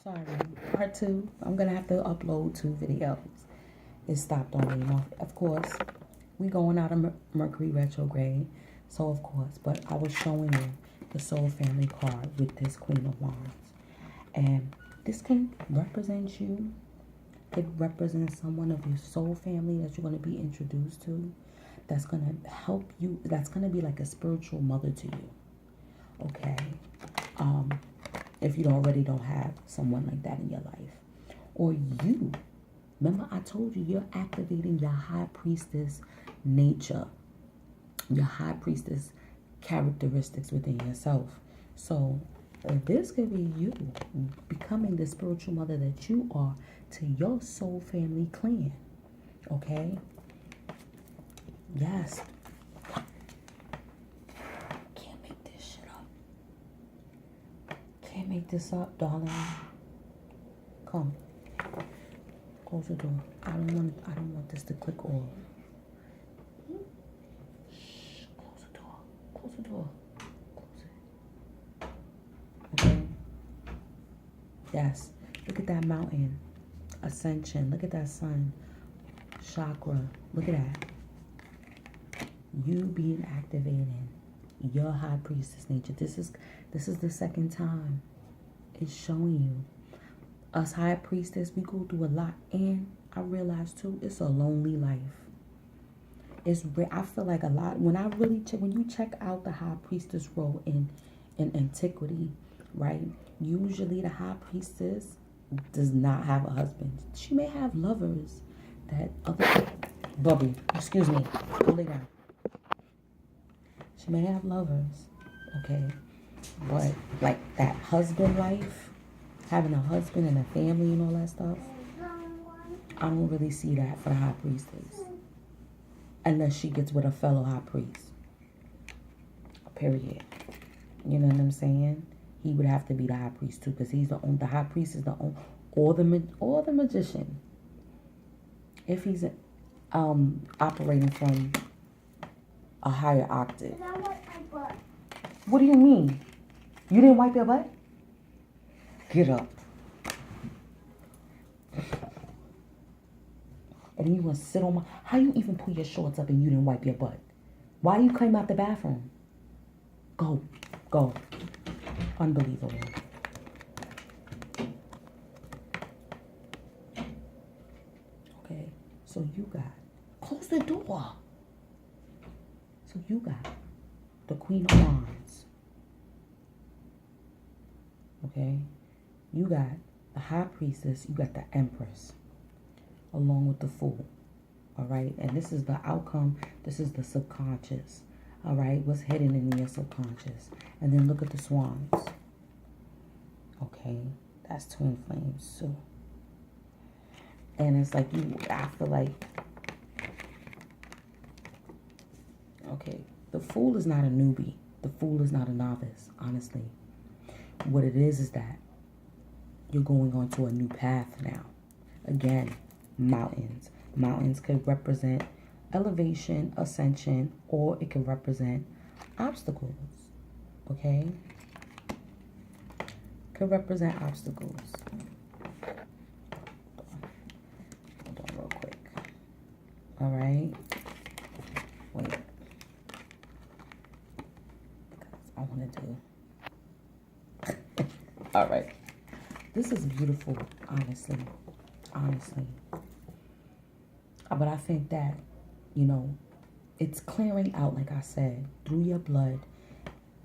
sorry. Part two. I'm gonna have to upload 2 videos. It stopped on me. Of course, we going out of Mercury retrograde. So of course, but I was showing you the Soul Family card with this Queen of Wands. And this can represent you. It represents someone of your soul family that you're going to be introduced to. That's going to help you. That's going to be like a spiritual mother to you. Okay. If you already don't have someone like that in your life. Or you. Remember I told you you're activating your high priestess nature. Your high priestess characteristics within yourself. So this could be you becoming the spiritual mother that you are to your soul family clan. Okay? Yes. Can't make this shit up. Can't make this up, darling. Come. Close the door. I don't want this to click off. Shh. Close the door. Close the door. Close it. Okay? Yes. Look at that mountain. Ascension. Look at that sun. Chakra. Look at that. You being activated. Your high priestess nature. This is the second time it's showing you. Us high priestess, we go through a lot, and I realize too, it's a lonely life. I feel like a lot when you check out the high priestess role in antiquity, right? Usually the high priestess does not have a husband. She may have lovers that other Bubby, excuse me, go lay down. She may have lovers, okay, but like that husband life, having a husband and a family and all that stuff, I don't really see that for the high priestess. Unless she gets with a fellow high priest. Period. You know what I'm saying? He would have to be the high priest too, because he's the high priest is the only, or the magician. If he's operating from a higher octave. I wipe my butt. What do you mean? You didn't wipe your butt? Get up. And then you want to sit on my... How you even pull your shorts up and you didn't wipe your butt? Why you came out the bathroom? Go. Go. Unbelievable. Okay. So you got... Close the door. So you got the Queen of Wands. Okay? You got the High Priestess. You got the Empress. Along with the Fool. Alright? And this is the outcome. This is the subconscious. Alright? What's hidden in your subconscious. And then look at the Swans. Okay? That's twin flames too. And it's like I feel like... Okay. The Fool is not a newbie. The Fool is not a novice, honestly. What it is that you're going on to a new path now. Again, mountains. Mountains could represent elevation, ascension, or it could represent obstacles. Okay? Could represent obstacles. Hold on real quick. Alright? Wait. Because I want to do... Alright. This is beautiful, honestly. Honestly. But I think that, you know, it's clearing out, like I said, through your blood,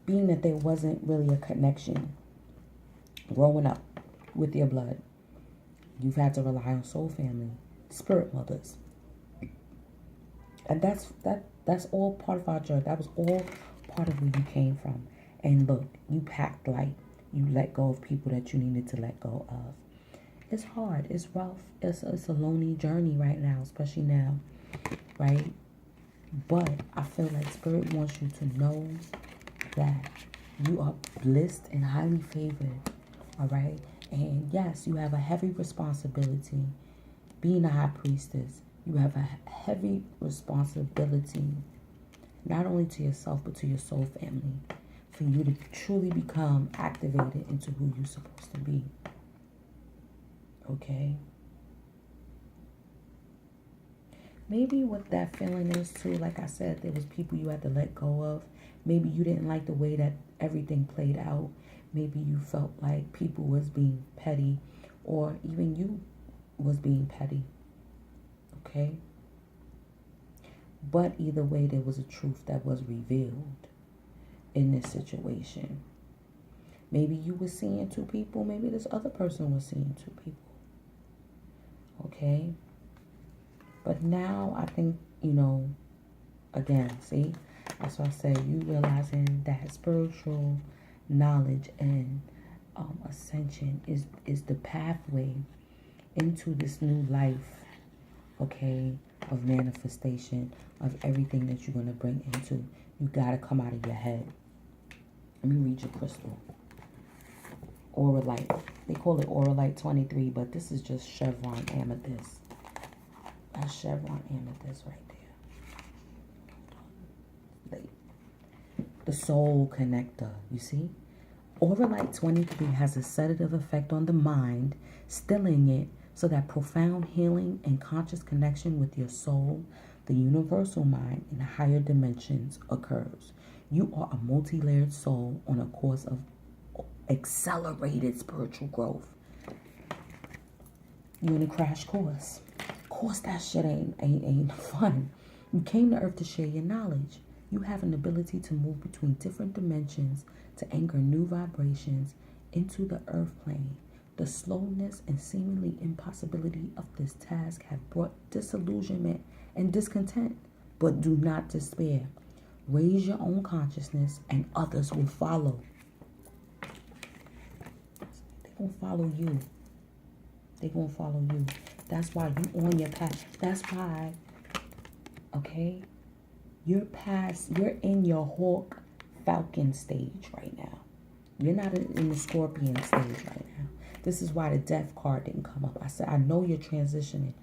being that there wasn't really a connection growing up with your blood. You've had to rely on soul family, spirit mothers. And that's all part of our journey. That was all part of where you came from. And look, you packed light. You let go of people that you needed to let go of. It's hard. It's rough. It's a lonely journey right now, especially now, right? But I feel like Spirit wants you to know that you are blessed and highly favored, all right? And yes, you have a heavy responsibility. Being a high priestess, you have a heavy responsibility, not only to yourself, but to your soul family, for you to truly become activated into who you're supposed to be. Okay? Maybe what that feeling is too, like I said, there was people you had to let go of. Maybe you didn't like the way that everything played out. Maybe you felt like people was being petty, or even you was being petty. Okay? But either way, there was a truth that was revealed in this situation. Maybe you were seeing two people. Maybe this other person was seeing two people. Okay? But now I think, again, see, that's why I say you realizing that spiritual knowledge and ascension is the pathway into this new life, okay, of manifestation, of everything that you're going to bring into. You got to come out of your head. Let me read your crystal. Auralite. They call it Auralite 23, but this is just chevron amethyst. That's chevron amethyst right there. The soul connector, you see? Auralite 23 has a sedative effect on the mind, stilling it so that profound healing and conscious connection with your soul, the universal mind, and higher dimensions occurs. You are a multi-layered soul on a course of accelerated spiritual growth. You're in a crash course. Of course, that shit ain't fun. You came to Earth to share your knowledge. You have an ability to move between different dimensions to anchor new vibrations into the Earth plane. The slowness and seemingly impossibility of this task have brought disillusionment and discontent, but do not despair. Raise your own consciousness and others will follow. They're going to follow you. They're going to follow you. That's why you on your path. That's why, okay, you're in your Hawk Falcon stage right now. You're not in the Scorpion stage right now. This is why the Death card didn't come up. I said, I know you're transitioning.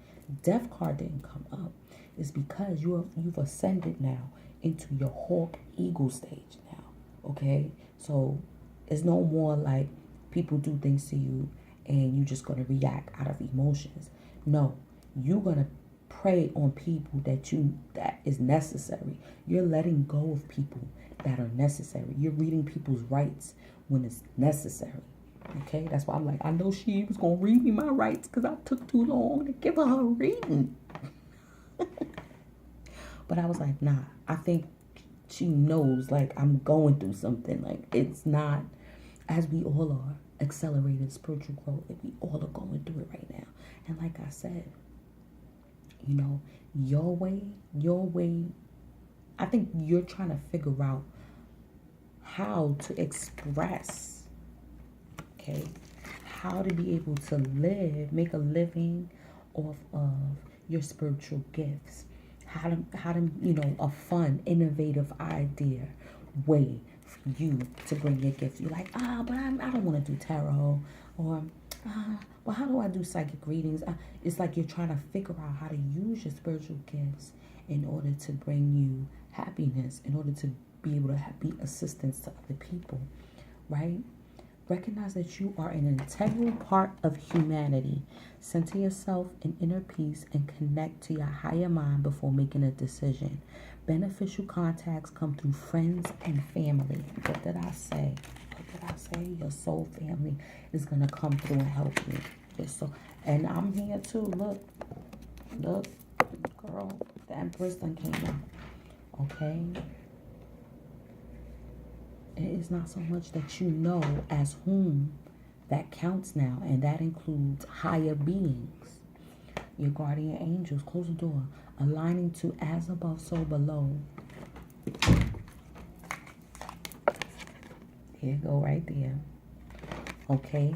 Death card didn't come up. It's because you've ascended now into your Hawk Eagle stage now. Okay? So it's no more like people do things to you and you're just going to react out of emotions. No, you're going to prey on people that is necessary. You're letting go of people that are necessary. You're reading people's rights when it's necessary. Okay, that's why I'm like, I know she was going to read me my rights because I took too long to give her a reading. But I was like, nah, I think she knows, like, I'm going through something. Like, it's not, as we all are, accelerated spiritual growth. Like, we all are going through it right now. And like I said, your way, I think you're trying to figure out how to express, okay, how to be able to make a living off of your spiritual gifts. How to a fun, innovative idea way for you to bring your gifts. You're like, but I don't want to do tarot, or well, how do I do psychic readings? It's like you're trying to figure out how to use your spiritual gifts in order to bring you happiness, in order to be able to be assistance to other people, right? Recognize that you are an integral part of humanity. Center yourself in inner peace and connect to your higher mind before making a decision. Beneficial contacts come through friends and family. What did I say? Your soul family is going to come through and help you. And I'm here too. Look, girl, the Empress done came out. Okay? It is not so much that you know as whom that counts now, and that includes higher beings. Your guardian angels, close the door, aligning to as above, so below. Here you go, right there. Okay.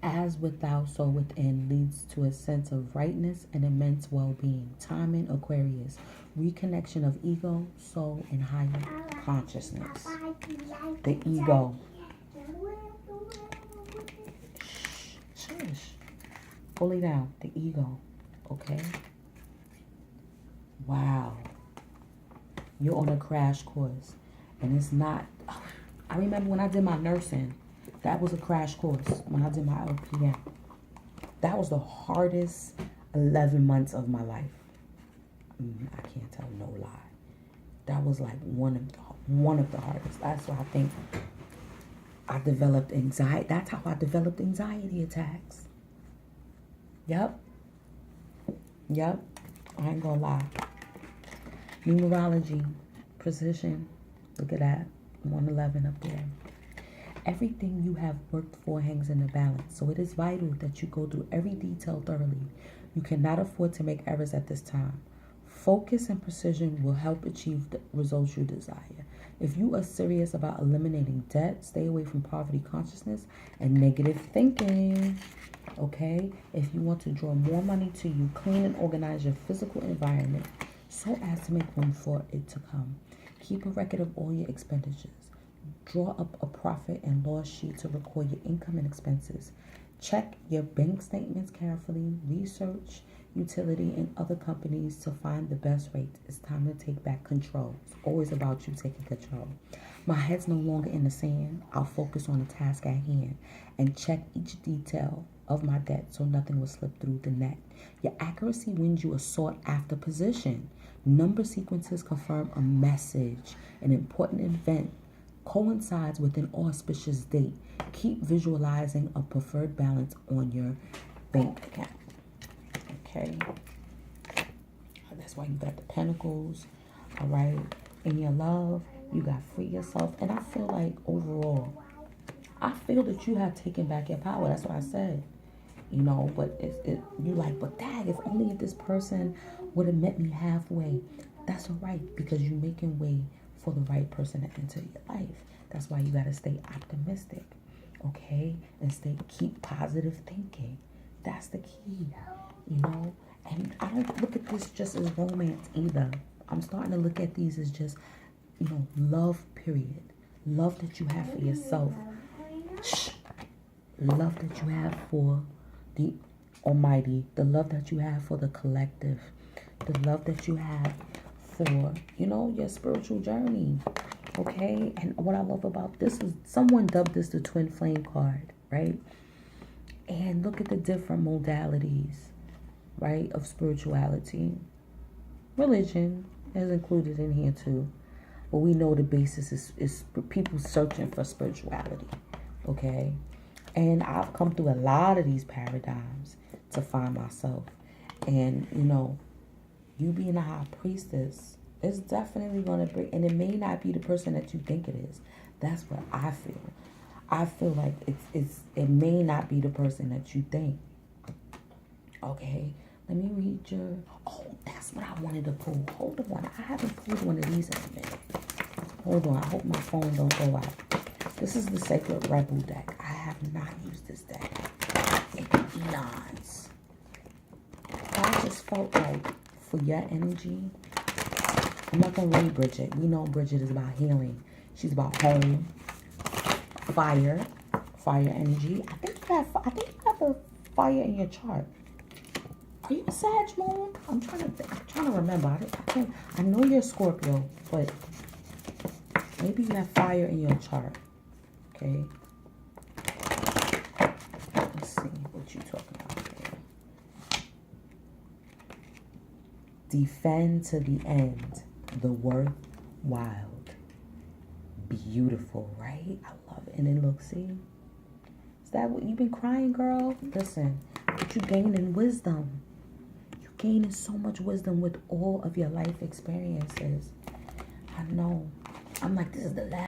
As without, so within leads to a sense of rightness and immense well-being. Timing, Aquarius. Reconnection of ego, soul, and higher consciousness. The ego. Shush. Pull it down. The ego. Okay? Wow. You're on a crash course. And it's not... I remember when I did my nursing, That was a crash course when I did my LPN. That was the hardest 11 months of my life. I can't tell no lie. That was like one of the hardest. That's why I think I developed anxiety. That's how I developed anxiety attacks. Yep. I ain't gonna lie. Numerology, precision. Look at that. 111 up there. Everything you have worked for hangs in the balance, so it is vital that you go through every detail thoroughly. You cannot afford to make errors at this time. Focus and precision will help achieve the results you desire. If you are serious about eliminating debt, stay away from poverty consciousness and negative thinking. Okay? If you want to draw more money to you, clean and organize your physical environment so as to make room for it to come. Keep a record of all your expenditures. Draw up a profit and loss sheet to record your income and expenses. Check your bank statements carefully. Research utility and other companies to find the best rates. It's time to take back control. It's always about you taking control. My head's no longer in the sand. I'll focus on the task at hand and check each detail of my debt so nothing will slip through the net. Your accuracy wins you a sought-after position. Number sequences confirm a message. An important event coincides with an auspicious date. Keep visualizing a preferred balance on your bank account. Okay? That's why you got the pentacles. All right? In your love, you got free yourself. And I feel like overall, I feel that you have taken back your power. That's what I said. You know, but you like, but dang, if only if this person would have met me halfway. That's all right, because you're making way for the right person to enter your life. That's why you got to stay optimistic, okay? And keep positive thinking. That's the key, you know? And I don't look at this just as romance either. I'm starting to look at these as just, you know, love, period. Love that you have for yourself. Love that you have for the Almighty. The love that you have for the collective. The love that you have for, you know, your spiritual journey. Okay? And what I love about this is someone dubbed this the twin flame card, right? And look at the different modalities, right, of spirituality. Religion is included in here too. But we know the basis is people searching for spirituality. Okay? And I've come through a lot of these paradigms to find myself. And, you know, you being a high priestess is definitely going to bring, and it may not be the person that you think it is. That's what I feel. I feel like it may not be the person that you think. Okay, let me read your, oh, that's what I wanted to pull. Hold on, I haven't pulled one of these in a minute. Hold on, I hope my phone don't go out. This is the Sacred Rebel deck. I have not used this deck in eons. I just felt like for your energy, I'm not going to read Bridget. We know Bridget is about healing. She's about home, fire energy. I think you have a fire in your chart. Are you a Sag Moon? I'm trying to remember. I know you're a Scorpio, but maybe you have fire in your chart. Okay. Let's see what you're talking about here. Defend to the end. The worthwhile. Beautiful, right? I love it. And then look, see? Is that what you've been crying, girl? Listen, but you gaining wisdom. You gaining so much wisdom with all of your life experiences. I know. I'm like, this is the last.